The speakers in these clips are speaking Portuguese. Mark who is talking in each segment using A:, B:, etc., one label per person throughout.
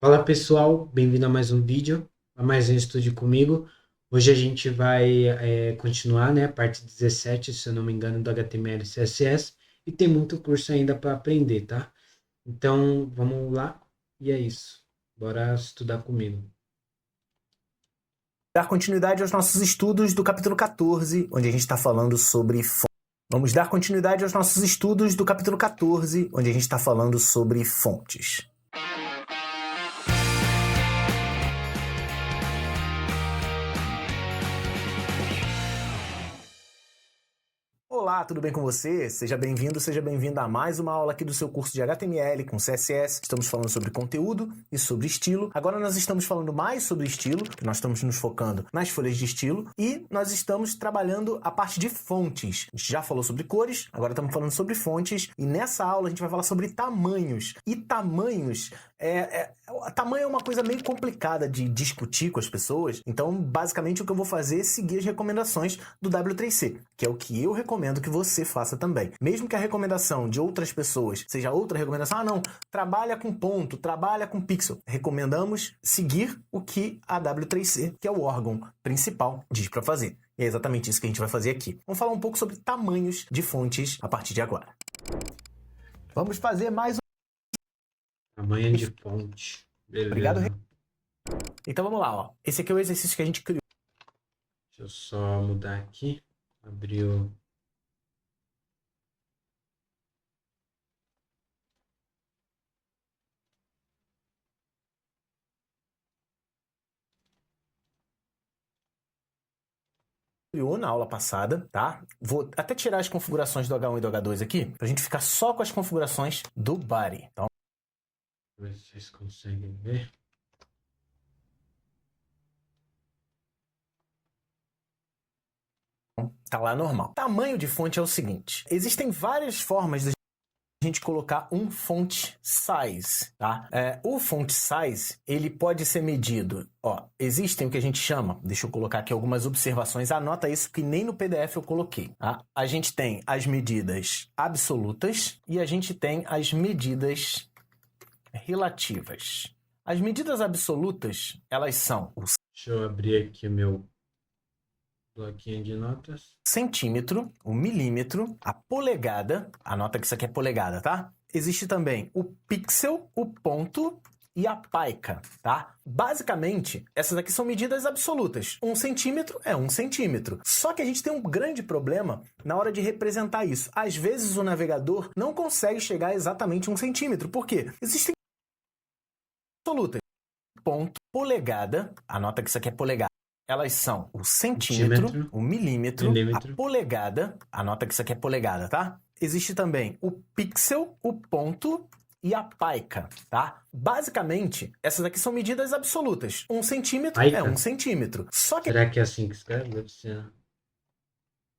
A: Fala pessoal, bem-vindo a mais um vídeo, a mais um estudo comigo. Hoje a gente vai continuar, né, a parte 17, se eu não me engano, do HTML e CSS, e tem muito curso ainda para aprender, tá? Então, vamos lá, e é isso. Bora estudar comigo.
B: Dar continuidade aos nossos estudos do capítulo 14, onde a gente está falando sobre Vamos dar continuidade aos nossos estudos do capítulo 14, onde a gente está falando sobre fontes. Olá, tudo bem com você? Seja bem-vindo, seja bem-vinda a mais uma aula aqui do seu curso de HTML com CSS. Estamos falando sobre conteúdo e sobre estilo. Agora nós estamos falando mais sobre estilo, que nós estamos nos focando nas folhas de estilo, e nós estamos trabalhando a parte de fontes. A gente já falou sobre cores, agora estamos falando sobre fontes, e nessa aula a gente vai falar sobre tamanhos. E tamanhos tamanho é uma coisa meio complicada de discutir com as pessoas, então basicamente o que eu vou fazer é seguir as recomendações do W3C, que é o que eu recomendo que você faça também. Mesmo que a recomendação de outras pessoas seja outra recomendação, não, trabalha com ponto, trabalha com pixel. Recomendamos seguir o que a W3C, que é o órgão principal, diz para fazer. E é exatamente isso que a gente vai fazer aqui. Vamos falar um pouco sobre tamanhos de fontes a partir de agora. Vamos fazer mais um...
A: Tamanho de fonte,
B: Obrigado.
A: beleza.
B: Então vamos lá, ó. Esse aqui é o exercício que a gente criou.
A: Deixa eu só mudar aqui, abrir o...
B: Na aula passada, tá? Vou até tirar as configurações do H1 e do H2 aqui, pra gente ficar só com as configurações do body. Então,
A: Ver se vocês conseguem ver.
B: tá lá normal. Tamanho de fonte é o seguinte: existem várias formas de a gente colocar um font size, tá? O font size, ele pode ser medido, ó, existem o que a gente chama, deixa eu colocar aqui algumas observações, anota isso que nem no PDF eu coloquei, tá? A gente tem as medidas absolutas e a gente tem as medidas relativas. As medidas absolutas, elas são o
A: Deixa eu abrir aqui o meu bloquinho de notas.
B: centímetro, o milímetro, a polegada, anota que isso aqui é polegada, tá? Existe também o pixel, o ponto e a pica, tá? Basicamente, essas aqui são medidas absolutas. 1 centímetro é 1 centímetro. Só que a gente tem um grande problema na hora de representar isso. Às vezes o navegador não consegue chegar exatamente a 1 centímetro. Por quê? Existem absolutas. Ponto, polegada, anota que isso aqui é polegada. Elas são o centímetro,
A: Centímetro,
B: o milímetro, a
A: milímetro.
B: polegada, anota que isso aqui é polegada, tá? Existe também o pixel, o ponto e a pica, tá? Basicamente, essas aqui são medidas absolutas. 1 centímetro é
A: Paica?
B: 1 centímetro. Só que
A: Será que é assim que escreve? Deve ser.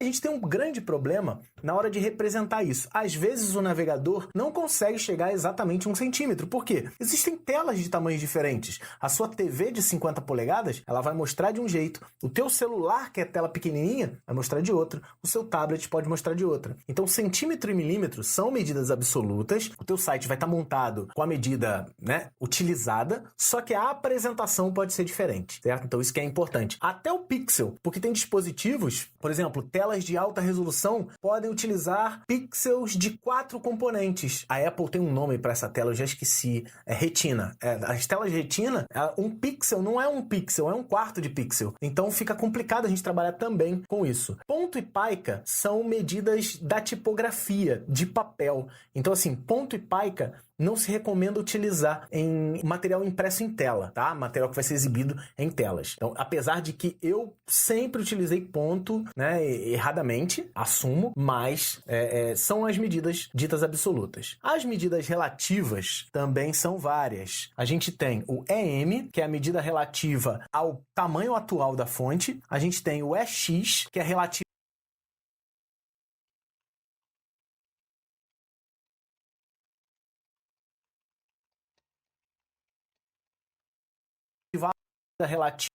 B: a gente tem um grande problema na hora de representar isso. Às vezes o navegador não consegue chegar exatamente a 1 centímetro. Por quê? Existem telas de tamanhos diferentes. A sua TV de 50 polegadas, ela vai mostrar de um jeito. O teu celular, que é tela pequenininha, vai mostrar de outro. O seu tablet pode mostrar de outra. Então, centímetro e milímetro são medidas absolutas. O teu site vai estar montado com a medida, né, utilizada, só que a apresentação pode ser diferente, certo? Então, isso que é importante. Até o pixel, porque tem dispositivos, por exemplo, telas de alta resolução podem utilizar pixels de 4 componentes. A Apple tem um nome para essa tela, eu já esqueci. É retina. As telas de retina, um pixel não é um pixel, é um quarto de pixel. Então fica complicado a gente trabalhar também com isso. Ponto e pica são medidas da tipografia, de papel. Então, assim, ponto e pica não se recomenda utilizar em material impresso em tela, tá? Material que vai ser exibido em telas. Então, apesar de que eu sempre utilizei ponto, né, erradamente, assumo, mas são as medidas ditas absolutas. As medidas relativas também são várias. A gente tem o EM, que é a medida relativa ao tamanho atual da fonte. A gente tem o EX, que é relativa relativa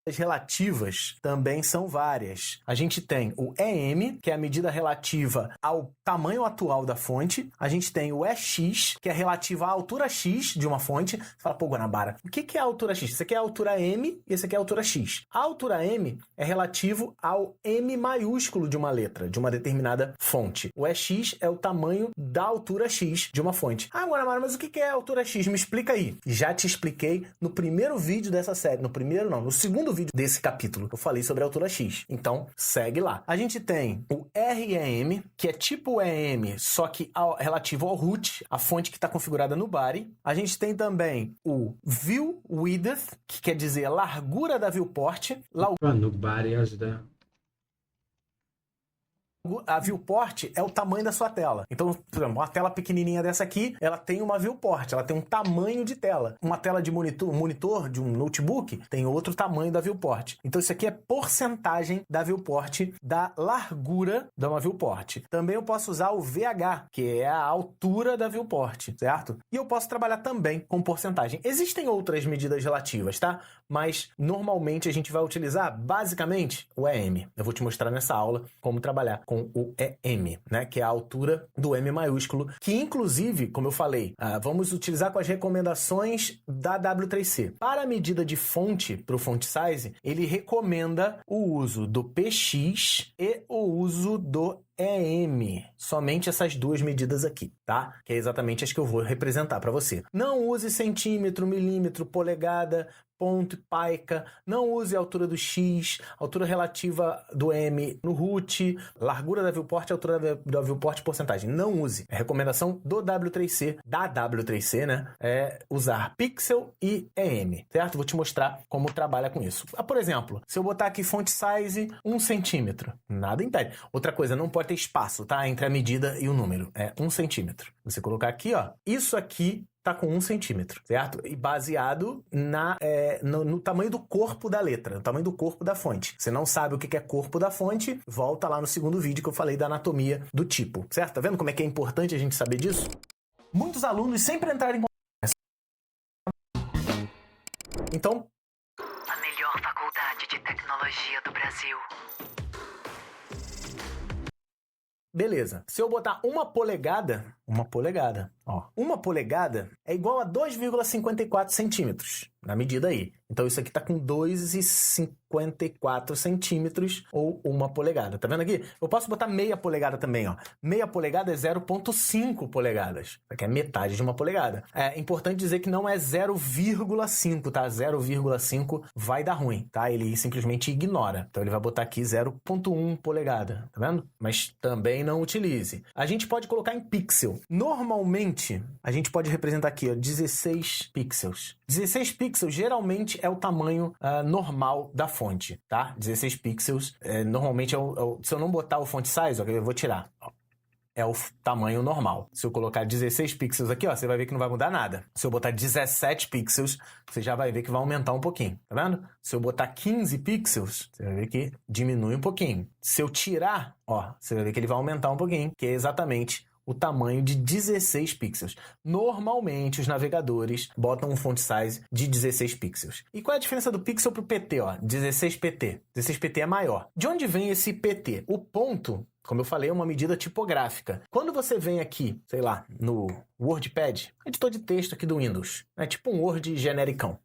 B: As relativas também são várias. A gente tem o EM, que é a medida relativa ao tamanho atual da fonte. A gente tem o EX, que é relativa à altura X de uma fonte. Você fala, pô, Guanabara, o que é a altura X? Isso aqui é a altura M e esse aqui é a altura X. A altura M é relativo ao M maiúsculo de uma letra, de uma determinada fonte. O EX é o tamanho da altura X de uma fonte. Ah, Guanabara, mas o que é a altura X? Me explica aí. Já te expliquei no primeiro vídeo dessa série. No segundo vídeo desse capítulo, eu falei sobre a altura X. Então, segue lá. A gente tem o REM, que é tipo o EM, só que relativo ao root, a fonte que está configurada no body. A gente tem também o view width, que quer dizer a largura da viewport.
A: No body ajuda.
B: A viewport é o tamanho da sua tela. Então, por exemplo, uma tela pequenininha dessa aqui, ela tem uma viewport, ela tem um tamanho de tela. Uma tela de monitor de um notebook tem outro tamanho da viewport. Então, isso aqui é porcentagem da viewport, da largura de uma viewport. Também eu posso usar o VH, que é a altura da viewport, certo? E eu posso trabalhar também com porcentagem. Existem outras medidas relativas, tá? Mas, normalmente, a gente vai utilizar, basicamente, o EM. Eu vou te mostrar nessa aula como trabalhar com o EM, né, que é a altura do M maiúsculo, que inclusive, como eu falei, vamos utilizar com as recomendações da W3C. Para a medida de fonte, para o font size, ele recomenda o uso do PX e o uso do EM. Somente essas duas medidas aqui, tá? Que é exatamente as que eu vou representar para você. Não use centímetro, milímetro, polegada, ponto e pica. Não use a altura do X, altura relativa do M no root, largura da viewport, altura da viewport, porcentagem. Não use. É recomendação do W3C, da W3C, né? É usar pixel e EM, certo? Vou te mostrar como trabalha com isso. Por exemplo, se eu botar aqui font size 1 centímetro, nada impede. Outra coisa, não pode ter espaço, tá? Entre a medida e o número. É 1 centímetro. Você colocar aqui, ó, isso aqui tá com 1 centímetro, certo? E baseado no tamanho do corpo da letra, no tamanho do corpo da fonte. Você não sabe o que é corpo da fonte, volta lá no segundo vídeo que eu falei da anatomia do tipo, certo? Tá vendo como é que é importante a gente saber disso? Muitos alunos sempre entrarem em conversa. Então,
C: a melhor faculdade de tecnologia do Brasil.
B: beleza. Se eu botar uma polegada, ó. Uma polegada é igual a 2,54 centímetros, na medida aí. Então isso aqui tá com 2,54 centímetros ou uma polegada. Tá vendo aqui? Eu posso botar meia polegada também, ó. Meia polegada é 0,5 polegadas, que é metade de uma polegada. É importante dizer que não é 0,5, tá? 0,5 vai dar ruim, tá? Ele simplesmente ignora. Então ele vai botar aqui 0,1 polegada, tá vendo? Mas também não utilize. A gente pode colocar em pixel. Normalmente, a gente pode representar aqui, ó, 16 pixels. 16 pixels geralmente é o tamanho normal da fonte, tá? 16 pixels normalmente se eu não botar o font size, ó, eu vou tirar, ó, é o tamanho normal. Se eu colocar 16 pixels aqui, ó, você vai ver que não vai mudar nada. Se eu botar 17 pixels, você já vai ver que vai aumentar um pouquinho, tá vendo? Se eu botar 15 pixels, você vai ver que diminui um pouquinho. Se eu tirar, ó, você vai ver que ele vai aumentar um pouquinho, que é exatamente o tamanho de 16 pixels. Normalmente, os navegadores botam um font size de 16 pixels. E qual é a diferença do pixel para o PT? Ó? 16 pt. 16 pt é maior. De onde vem esse PT? O ponto, como eu falei, é uma medida tipográfica. Quando você vem aqui, sei lá, no WordPad, editor de texto aqui do Windows, é tipo um Word genericão.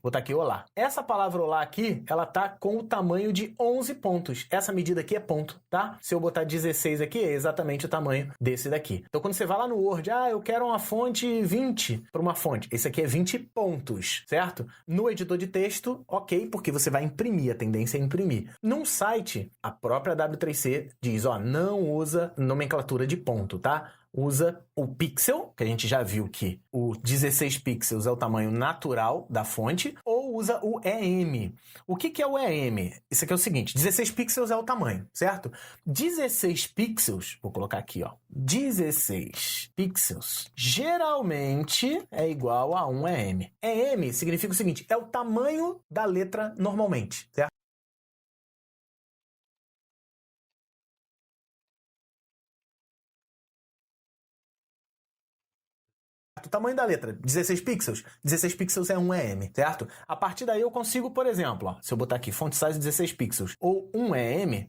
B: Vou botar aqui olá. Essa palavra olá aqui, ela tá com o tamanho de 11 pontos. Essa medida aqui é ponto, tá? Se eu botar 16 aqui, é exatamente o tamanho desse daqui. Então, quando você vai lá no Word, eu quero uma fonte 20 para uma fonte. Esse aqui é 20 pontos, certo? No editor de texto, ok, porque você vai imprimir, a tendência é imprimir. Num site, a própria W3C diz, ó, não usa nomenclatura de ponto, tá? Usa o pixel, que a gente já viu que o 16 pixels é o tamanho natural da fonte, ou usa o EM. O que é o EM? Isso aqui é o seguinte, 16 pixels é o tamanho, certo? 16 pixels, vou colocar aqui, ó, 16 pixels, geralmente é igual a um EM. EM significa o seguinte, é o tamanho da letra normalmente, certo? O tamanho da letra, 16 pixels. 16 pixels é 1 EM, certo? A partir daí eu consigo, por exemplo, ó, se eu botar aqui font size 16 pixels ou 1 EM,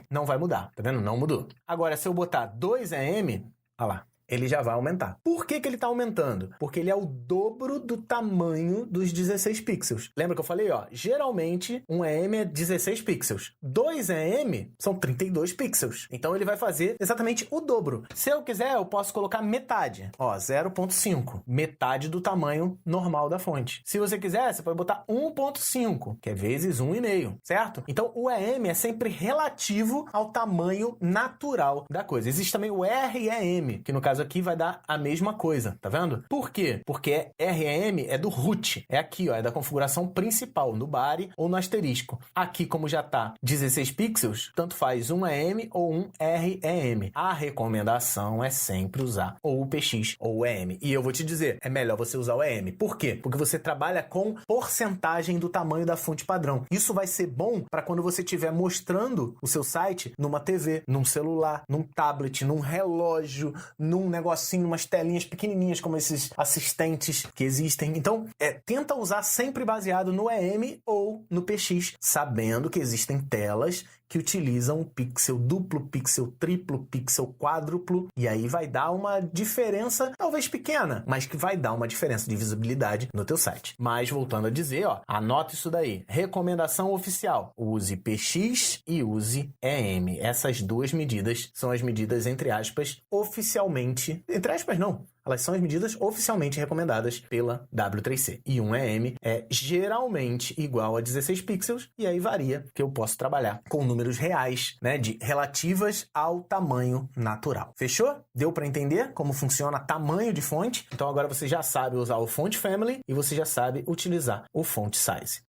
B: não vai mudar, tá vendo? Não mudou. Agora, se eu botar 2 EM, olha lá, ele já vai aumentar. Por que ele está aumentando? Porque ele é o dobro do tamanho dos 16 pixels. Lembra que eu falei, ó? Geralmente, 1 EM é 16 pixels. 2 EM são 32 pixels. Então, ele vai fazer exatamente o dobro. Se eu quiser, eu posso colocar metade. Ó, 0.5. Metade do tamanho normal da fonte. Se você quiser, você pode botar 1.5, que é vezes 1,5, certo? Então, o EM é sempre relativo ao tamanho natural da coisa. Existe também o REM, que no caso aqui vai dar a mesma coisa, tá vendo? Por quê? Porque REM é do root, é aqui, ó, é da configuração principal, no body ou no asterisco. Aqui, como já tá 16 pixels, tanto faz um EM ou um REM. A recomendação é sempre usar ou o PX ou o EM. E eu vou te dizer, é melhor você usar o EM. Por quê? Porque você trabalha com porcentagem do tamanho da fonte padrão. Isso vai ser bom para quando você estiver mostrando o seu site numa TV, num celular, num tablet, num relógio, num negocinho, umas telinhas pequenininhas como esses assistentes que existem. Então, tenta usar sempre baseado no EM ou no PX, sabendo que existem telas que utilizam pixel duplo, pixel triplo, pixel quádruplo, e aí vai dar uma diferença, talvez pequena, mas que vai dar uma diferença de visibilidade no teu site. Mas, voltando a dizer, ó, anota isso daí. Recomendação oficial: use PX e use EM. Essas duas medidas são as medidas, entre aspas, oficialmente... Entre aspas, não. Elas são as medidas oficialmente recomendadas pela W3C. E um EM é geralmente igual a 16 pixels, e aí varia, que eu posso trabalhar com números reais, né, de relativas ao tamanho natural. Fechou? Deu para entender como funciona tamanho de fonte? Então agora você já sabe usar o font family e você já sabe utilizar o font size.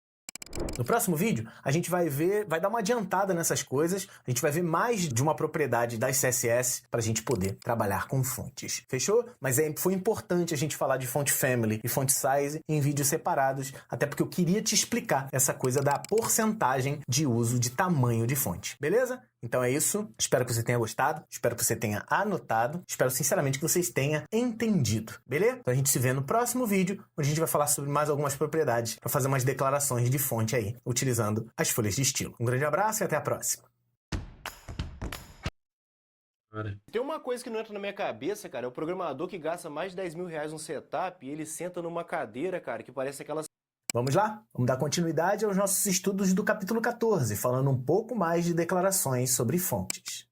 B: No próximo vídeo, a gente vai dar uma adiantada nessas coisas, a gente vai ver mais de uma propriedade das CSS para a gente poder trabalhar com fontes. Fechou? Mas foi importante a gente falar de font family e font size em vídeos separados, até porque eu queria te explicar essa coisa da porcentagem de uso de tamanho de fonte. Beleza? Então é isso. Espero que você tenha gostado, espero que você tenha anotado, espero sinceramente que vocês tenham entendido. Beleza? Então a gente se vê no próximo vídeo, onde a gente vai falar sobre mais algumas propriedades para fazer umas declarações de fonte aí, utilizando as folhas de estilo. Um grande abraço e até a próxima.
D: Tem uma coisa que não entra na minha cabeça, cara, é o programador que gasta mais de 10 mil reais no setup e ele senta numa cadeira, cara, que parece aquelas...
B: Vamos lá? Vamos dar continuidade aos nossos estudos do capítulo 14, falando um pouco mais de declarações sobre fontes.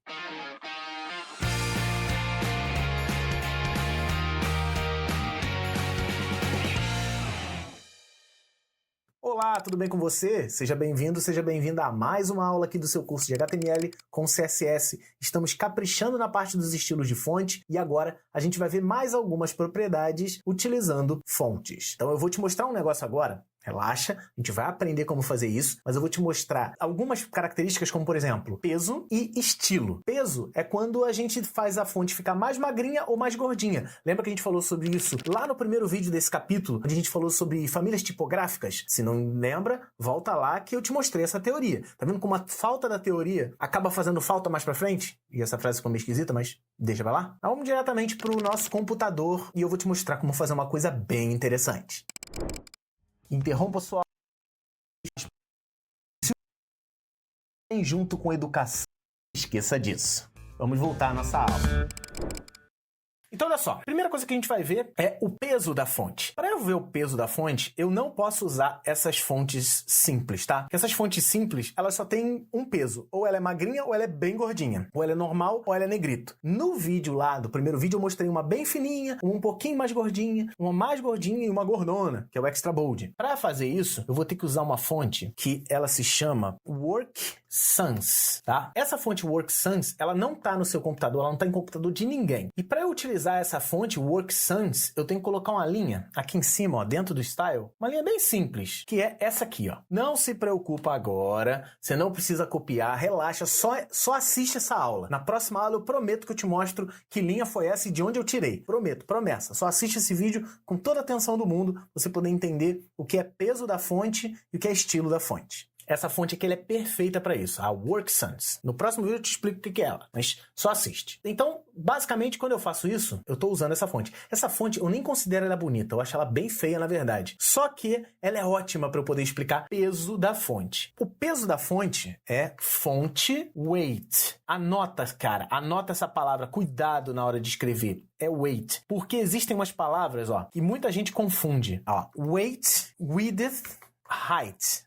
B: Olá, tudo bem com você? Seja bem-vindo, seja bem-vinda a mais uma aula aqui do seu curso de HTML com CSS. Estamos caprichando na parte dos estilos de fonte e agora a gente vai ver mais algumas propriedades utilizando fontes. Então eu vou te mostrar um negócio agora. Relaxa, a gente vai aprender como fazer isso, mas eu vou te mostrar algumas características como, por exemplo, peso e estilo. Peso é quando a gente faz a fonte ficar mais magrinha ou mais gordinha. Lembra que a gente falou sobre isso lá no primeiro vídeo desse capítulo, onde a gente falou sobre famílias tipográficas? Se não lembra, volta lá que eu te mostrei essa teoria. Tá vendo como a falta da teoria acaba fazendo falta mais pra frente? E essa frase ficou meio esquisita, mas deixa pra lá. Vamos diretamente pro nosso computador e eu vou te mostrar como fazer uma coisa bem interessante. Interrompa sua junto com educação. Esqueça disso. Vamos voltar à nossa aula. Então, olha só, a primeira coisa que a gente vai ver é o peso da fonte. Para eu ver o peso da fonte, eu não posso usar essas fontes simples, tá? Porque essas fontes simples, elas só têm um peso. Ou ela é magrinha, ou ela é bem gordinha. Ou ela é normal, ou ela é negrito. No vídeo lá, do primeiro vídeo, eu mostrei uma bem fininha, uma um pouquinho mais gordinha, uma mais gordinha e uma gordona, que é o Extra Bold. Para fazer isso, eu vou ter que usar uma fonte que ela se chama Work Sans, tá? Essa fonte Work Sans, ela não tá no seu computador, ela não tá em computador de ninguém. E para eu utilizar essa fonte Work Sans, eu tenho que colocar uma linha aqui em cima, ó, dentro do style, uma linha bem simples, que é essa aqui, ó. Não se preocupa agora, você não precisa copiar, relaxa, só assiste essa aula. Na próxima aula eu prometo que eu te mostro que linha foi essa e de onde eu tirei. Prometo, promessa. Só assiste esse vídeo com toda a atenção do mundo, pra você poder entender o que é peso da fonte e o que é estilo da fonte. Essa fonte aqui ela é perfeita para isso, a Work Sans. No próximo vídeo eu te explico o que é ela, mas só assiste. Então, basicamente, quando eu faço isso, eu estou usando essa fonte. Essa fonte eu nem considero ela bonita, eu acho ela bem feia na verdade. Só que ela é ótima para eu poder explicar o peso da fonte. O peso da fonte é fonte weight. Anota, cara, anota essa palavra, cuidado na hora de escrever. É weight. Porque existem umas palavras, ó, que muita gente confunde. Ó, weight, width, height.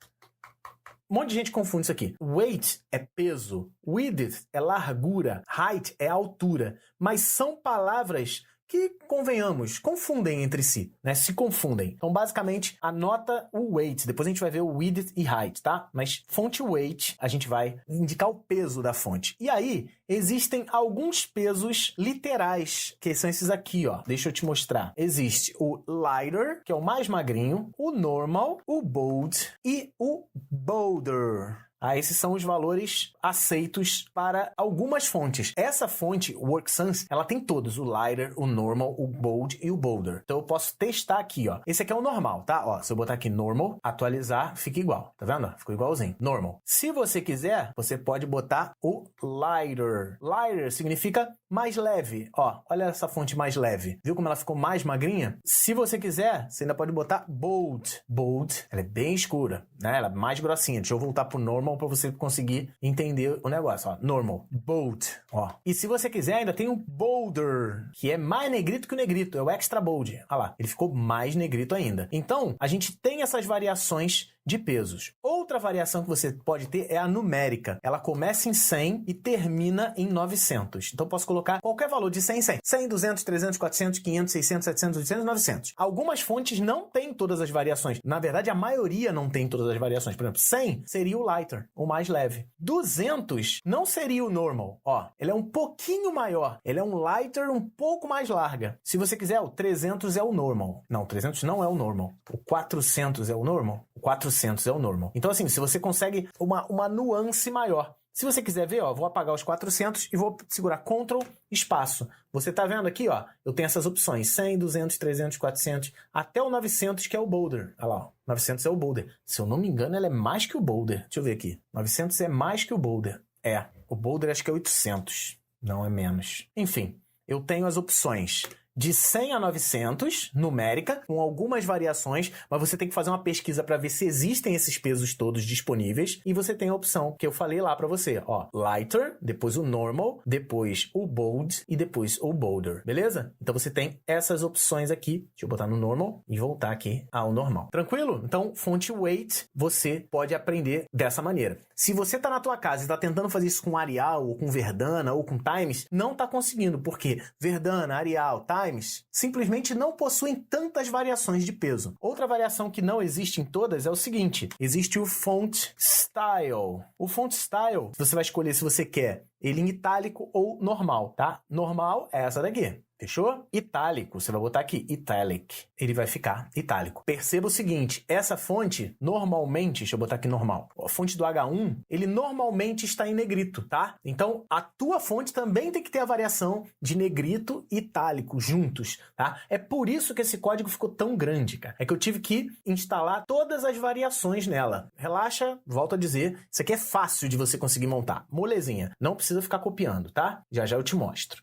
B: Um monte de gente confunde isso aqui. Weight é peso, width é largura, height é altura. Mas são palavras que, convenhamos, confundem entre si, né? Se confundem. Então, basicamente, anota o weight. Depois a gente vai ver o width e height, tá? Mas fonte weight, a gente vai indicar o peso da fonte. E aí, existem alguns pesos literais, que são esses aqui, ó. Deixa eu te mostrar. Existe o lighter, que é o mais magrinho, o normal, o bold e o bolder. Esses são os valores aceitos para algumas fontes. Essa fonte, Work Sans, ela tem todos, o lighter, o normal, o bold e o bolder. Então eu posso testar aqui, ó. Esse aqui é o normal, tá? Ó, se eu botar aqui normal, atualizar, fica igual. Tá vendo? Ficou igualzinho. Normal. Se você quiser, você pode botar o lighter. Lighter significa mais leve. Ó, olha essa fonte mais leve. Viu como ela ficou mais magrinha? Se você quiser, você ainda pode botar bold. Bold, ela é bem escura, né? Ela é mais grossinha. Deixa eu voltar pro normal para você conseguir entender o negócio, ó. Normal, bold, ó. E se você quiser, ainda tem o bolder, que é mais negrito que o negrito, é o extra bold. Olha lá, ele ficou mais negrito ainda. Então, a gente tem essas variações de pesos. Outra variação que você pode ter é a numérica. Ela começa em 100 e termina em 900. Então, eu posso colocar qualquer valor de 100 em 100. 100, 200, 300, 400, 500, 600, 700, 800, 900. Algumas fontes não têm todas as variações. Na verdade, a maioria não tem todas as variações. Por exemplo, 100 seria o lighter, o mais leve. 200 não seria o normal. Ó, ele é um pouquinho maior. Ele é um lighter um pouco mais larga. Se você quiser, o 300 é o normal. Não, o 300 não é o normal. O 400 é o normal. O 400 é o normal. Então, assim, se você consegue uma nuance maior. Se você quiser ver, ó, vou apagar os 400 e vou segurar Ctrl, espaço. Você tá vendo aqui, ó, eu tenho essas opções, 100, 200, 300, 400, até o 900, que é o bolder. Olha lá, ó, 900 é o bolder. Se eu não me engano, ela é mais que o bolder. Deixa eu ver aqui. 900 é mais que o bolder. É, o bolder acho que é 800. Não é menos. Enfim, eu tenho as opções de 100 a 900, numérica, com algumas variações, mas você tem que fazer uma pesquisa para ver se existem esses pesos todos disponíveis, e você tem a opção que eu falei lá para você, ó, lighter, depois o normal, depois o bold e depois o bolder, beleza? Então você tem essas opções aqui, deixa eu botar no normal e voltar aqui ao normal. Tranquilo? Então, fonte weight, você pode aprender dessa maneira. Se você tá na tua casa e tá tentando fazer isso com Arial, ou com Verdana, ou com Times, não tá conseguindo, porque Verdana, Arial, Times, simplesmente não possuem tantas variações de peso. Outra variação que não existe em todas é o seguinte, existe o Font Style. O Font Style, você vai escolher se você quer ele em itálico ou normal, tá? Normal é essa daqui. Fechou? Itálico, você vai botar aqui, italic. Ele vai ficar itálico. Perceba o seguinte, essa fonte, normalmente, deixa eu botar aqui normal. A fonte do H1, ele normalmente está em negrito, tá? Então, a tua fonte também tem que ter a variação de negrito e itálico juntos, tá? É por isso que esse código ficou tão grande, cara. É que eu tive que instalar todas as variações nela. Relaxa, volto a dizer, isso aqui é fácil de você conseguir montar. Molezinha. Não precisa ficar copiando, tá? Já já eu te mostro.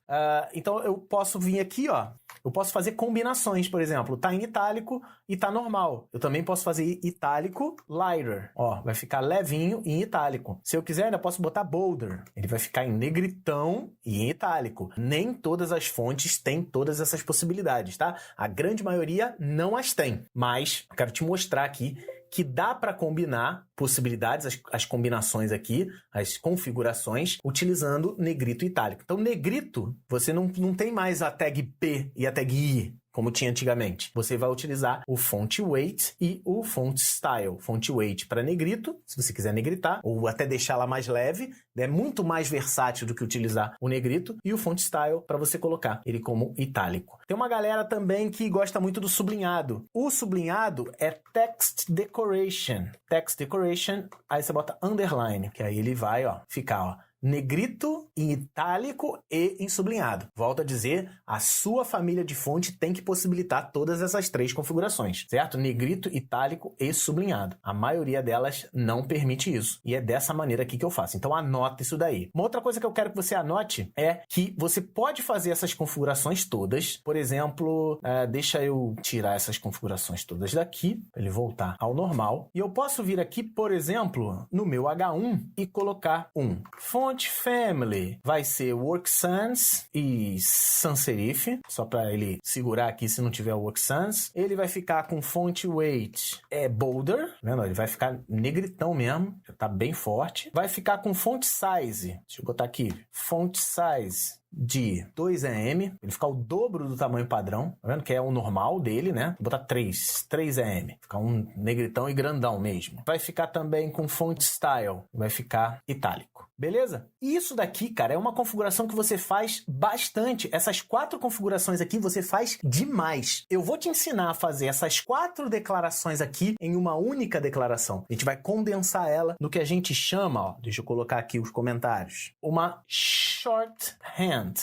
B: Então, eu posso vir aqui, ó, eu posso fazer combinações, por exemplo, tá em itálico e tá normal. Eu também posso fazer itálico lighter, ó, vai ficar levinho em itálico. Se eu quiser, ainda posso botar bolder. Ele vai ficar em negritão e em itálico. Nem todas as fontes têm todas essas possibilidades, tá? A grande maioria não as tem, mas eu quero te mostrar aqui que dá para combinar possibilidades, as combinações aqui, as configurações, utilizando negrito e itálico. Então, negrito, você não tem mais a tag P e a tag I, como tinha antigamente. Você vai utilizar o font weight e o font style. Font weight para negrito, se você quiser negritar, ou até deixá-la mais leve, é muito mais versátil do que utilizar o negrito, e o font style para você colocar ele como itálico. Tem uma galera também que gosta muito do sublinhado. O sublinhado é text decoration. Text decoration, aí você bota underline, que aí ele vai, ó, ficar, ó, negrito, em itálico e em sublinhado. Volto a dizer, a sua família de fonte tem que possibilitar todas essas 3 configurações, certo? Negrito, itálico e sublinhado. A maioria delas não permite isso. E é dessa maneira aqui que eu faço. Então anota isso daí. Uma outra coisa que eu quero que você anote é que você pode fazer essas configurações todas. Por exemplo, deixa eu tirar essas configurações todas daqui, para ele voltar ao normal. E eu posso vir aqui, por exemplo, no meu H1 e colocar um Font Family. Vai ser Work Sans e Sans Serif, só para ele segurar aqui se não tiver Work Sans. Ele vai ficar com Font Weight Bolder, vendo? Ele vai ficar negritão mesmo, já tá bem forte. Vai ficar com Font Size, deixa eu botar aqui, Font Size de 2EM, ele ficar o dobro do tamanho padrão, tá vendo? Que é o normal dele, né? Vou botar 3EM, ficar um negritão e grandão mesmo. Vai ficar também com Font Style, vai ficar itálico. Beleza? E isso daqui, cara, é uma configuração que você faz bastante. Essas 4 configurações aqui você faz demais. Eu vou te ensinar a fazer essas 4 declarações aqui em uma única declaração. A gente vai condensar ela no que a gente chama, ó, deixa eu colocar aqui os comentários, uma shorthand.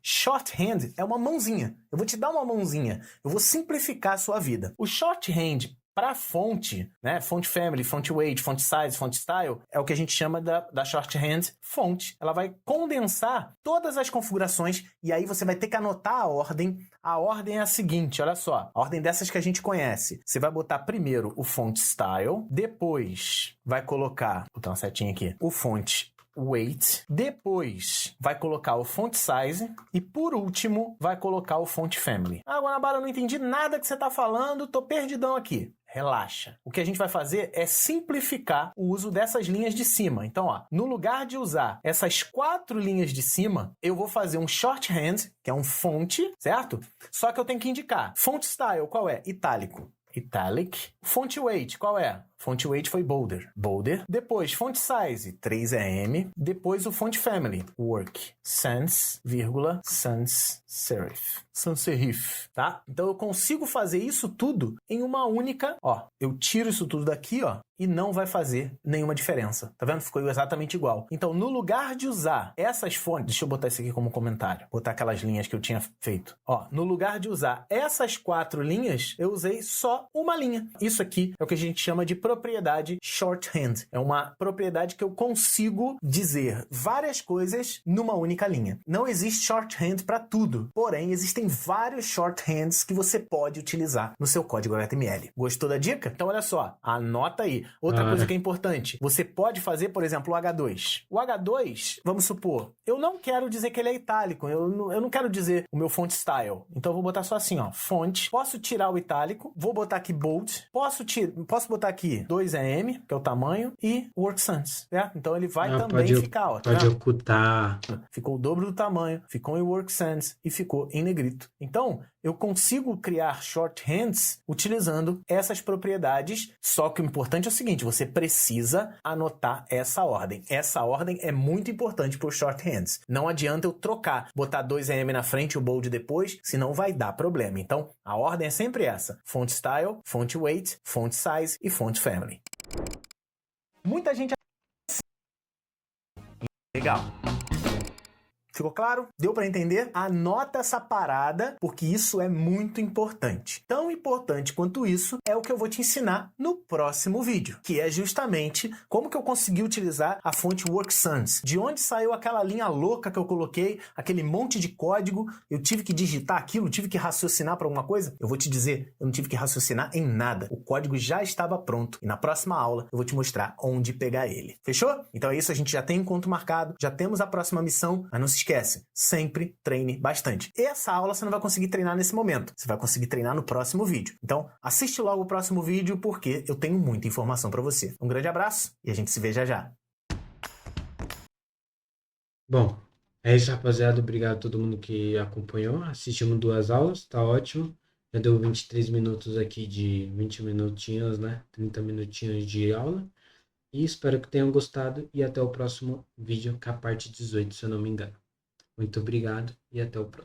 B: Shorthand é uma mãozinha. Eu vou te dar uma mãozinha. Eu vou simplificar a sua vida. O shorthand para fonte, né? Font Family, Font Weight, Font Size, Font Style, é o que a gente chama da shorthand font. Ela vai condensar todas as configurações e aí você vai ter que anotar a ordem. A ordem é a seguinte, olha só. A ordem dessas que a gente conhece. Você vai botar primeiro o Font Style, depois vai colocar, vou botar uma setinha aqui, o Font Weight, depois vai colocar o Font Size e por último vai colocar o Font Family. Ah, Guanabara, eu não entendi nada que você está falando, tô perdidão aqui. Relaxa. O que a gente vai fazer é simplificar o uso dessas linhas de cima. Então, ó, no lugar de usar essas 4 linhas de cima, eu vou fazer um shorthand, que é um fonte, certo? Só que eu tenho que indicar. Font Style, qual é? Itálico. Italic. Font Weight, qual é? Font Weight foi Bolder. Bolder. Depois, Font Size, 3EM. Depois, o Font Family, Work Sans, vírgula, Sans Serif. Sans Serif, tá? Então, eu consigo fazer isso tudo em uma única... Ó, eu tiro isso tudo daqui, ó, e não vai fazer nenhuma diferença. Tá vendo? Ficou exatamente igual. Então, no lugar de usar essas fontes... Deixa eu botar isso aqui como comentário. Botar aquelas linhas que eu tinha feito. Ó, no lugar de usar essas 4 linhas, eu usei só uma linha. Isso aqui é o que a gente chama de propriedade shorthand. É uma propriedade que eu consigo dizer várias coisas numa única linha. Não existe shorthand para tudo. Porém, existem vários shorthands que você pode utilizar no seu código HTML. Gostou da dica? Então, olha só. Anota aí. Outra coisa que é importante. Você pode fazer, por exemplo, o H2. O H2, vamos supor, eu não quero dizer que ele é itálico. Eu não quero dizer o meu font style. Então, eu vou botar só assim, ó. Font. Posso tirar o itálico. Vou botar aqui bold. Posso botar aqui 2EM, que é o tamanho, e Work Sans, certo? Então, ele vai também ficar, ó.
A: Pode ocultar.
B: Ficou o dobro do tamanho, ficou em Work Sans e ficou em negrito. Então, eu consigo criar shorthands utilizando essas propriedades, só que o importante é o seguinte, você precisa anotar essa ordem. Essa ordem é muito importante para os shorthands. Não adianta eu trocar, botar 2EM na frente e o bold depois, senão vai dar problema. Então, a ordem é sempre essa. Font Style, Font Weight, Font Size e Font Family. Muita gente... Legal. Ficou claro? Deu para entender? Anota essa parada, porque isso é muito importante. Tão importante quanto isso é o que eu vou te ensinar no próximo vídeo, que é justamente como que eu consegui utilizar a fonte Work Sans. De onde saiu aquela linha louca que eu coloquei, aquele monte de código, eu tive que digitar aquilo, tive que raciocinar para alguma coisa? Eu vou te dizer, eu não tive que raciocinar em nada. O código já estava pronto e na próxima aula eu vou te mostrar onde pegar ele. Fechou? Então é isso, a gente já tem encontro marcado, já temos a próxima missão, mas não se esquece, sempre treine bastante. Essa aula você não vai conseguir treinar nesse momento, você vai conseguir treinar no próximo vídeo. Então, assiste logo o próximo vídeo porque eu tenho muita informação para você. Um grande abraço e a gente se vê já já.
A: Bom, é isso, rapaziada. Obrigado a todo mundo que acompanhou. Assistimos 2 aulas, tá ótimo. Já deu 23 minutos aqui de 20 minutinhos, né? 30 minutinhos de aula. E espero que tenham gostado e até o próximo vídeo, que é a parte 18, se eu não me engano. Muito obrigado e até o próximo.